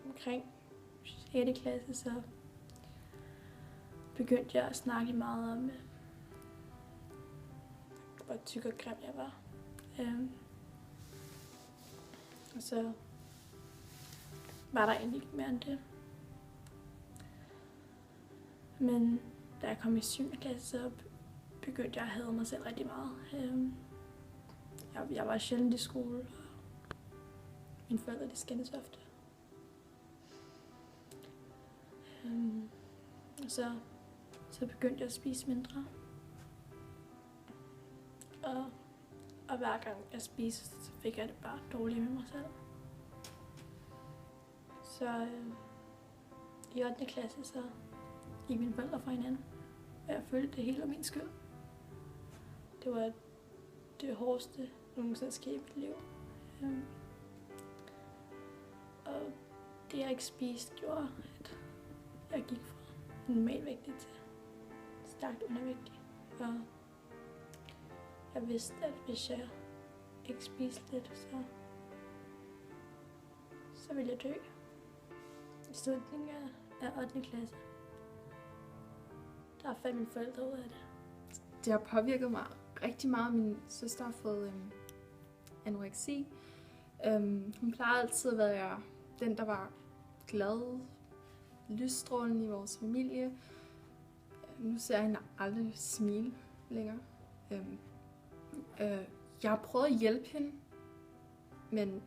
Omkring 6. klasse, så begyndte jeg at snakke meget om, hvor tyk og grim jeg var. Og så var der egentlig ikke mere end det. Men da jeg kom i 7. klasse, så begyndte jeg at hade mig selv rigtig meget. Jeg var sjældent i skole, og mine forældre de skændes ofte. Og så begyndte jeg at spise mindre. Og hver gang jeg spiste, så fik jeg det bare dårligt med mig selv. Så i 8. klasse, så gik mine forældre fra hinanden. Og jeg følte, det hele var min skyld. Det var det hårdeste, der nogensinde skete i mit liv. Og det, jeg ikke spiste, gjorde, at jeg gik fra normalvægtig til stærkt undervægtig. Og jeg vidste, at hvis jeg ikke spiste lidt, så ville jeg dø. I slutningen af 8. klasse, der fandt mine forældre ud af det. Det har påvirket mig rigtig meget. Min søster har fået anoreksi. Hun plejede altid at være den, der var glad, lysstrålende i vores familie. Nu ser jeg hende aldrig smile længere. Jeg har prøvet at hjælpe hende, men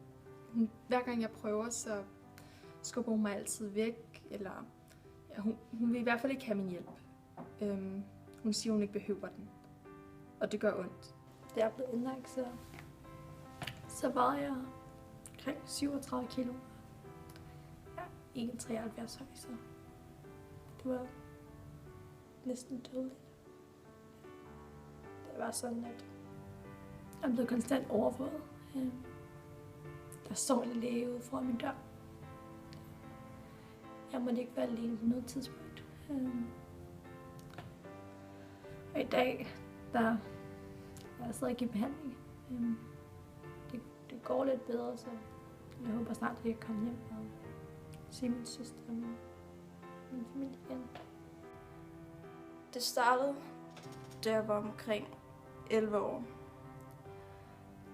hver gang jeg prøver, så skubber hun mig altid væk. Eller, ja, hun vil i hvert fald ikke have min hjælp. Hun siger, hun ikke behøver den. Og det gør ondt. Da jeg blev indlagt, så vejede jeg omkring 37 kilo. Jeg er 1,73 høj, så det var næsten dødeligt. Det var sådan, at jeg blev konstant overvåget. Der står en læge ude foran min dør. Jeg måtte ikke være alene på noget tidspunkt. Og i dag, der er jeg stadig i behandling. Det går lidt bedre, så jeg håber snart, at jeg kan komme hjem og se min søster og min familie igen. Det startede, da jeg var omkring 11 år.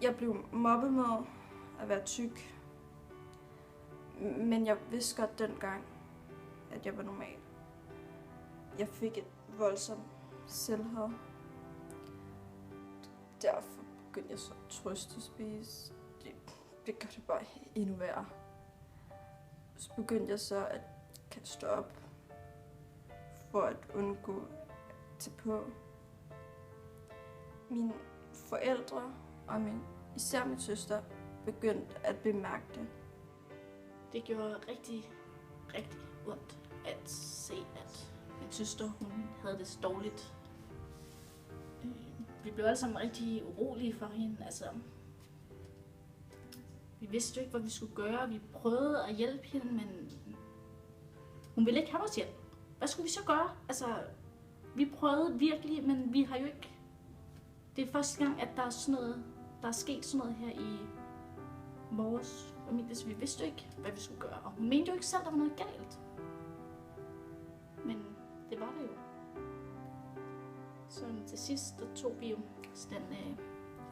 Jeg blev mobbet med at være tyk, men jeg vidste godt dengang, at jeg var normal. Jeg fik et voldsomt selvhad. Derfor begyndte jeg så at trøstespise. Det gør det bare endnu værre. Så begyndte jeg så at kaste op for at undgå at tage på. Mine forældre og især min søster begyndte at bemærke det. Det gjorde rigtig, rigtig ondt at se, at min søster hun havde det så dårligt. Vi blev alle sammen rigtig urolige for hende. Altså, vi vidste jo ikke, hvad vi skulle gøre. Vi prøvede at hjælpe hende, men hun ville ikke have vores hjælp. Hvad skulle vi så gøre? Altså, vi prøvede virkelig, men vi har jo ikke... Det er første gang, at der er sket sådan noget her i vores familie, så vi vidste jo ikke, hvad vi skulle gøre. Og hun mente jo ikke selv, at der var noget galt. Men det var det jo. Så til sidst, der tog vi jo den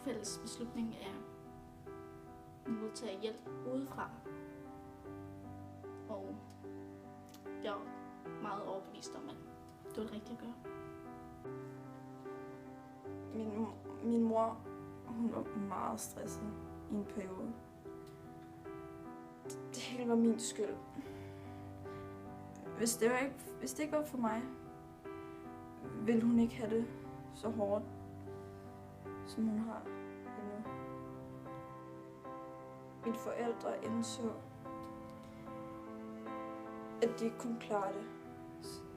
fælles beslutning af at modtage hjælp udefra. Og jeg var meget overbevist om, at det var det rigtige at gøre. Min mor, hun var meget stresset i en periode. Det hele var min skyld. Hvis det ikke var for mig, ville hun ikke have det så hårdt, som hun har nu. Mine forældre indså, at de ikke kunne klare det,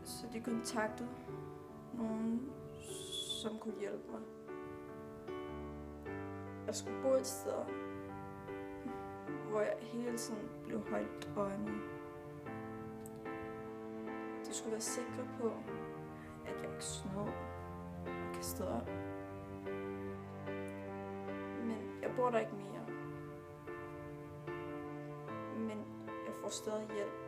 så de kontaktede nogen, som kunne hjælpe mig. Jeg skulle bo et sted, hvor jeg hele tiden blev holdt øje med. De skulle være sikre på, at jeg ikke snød og kastede op. Men jeg bor der ikke mere. Men jeg får stadig hjælp.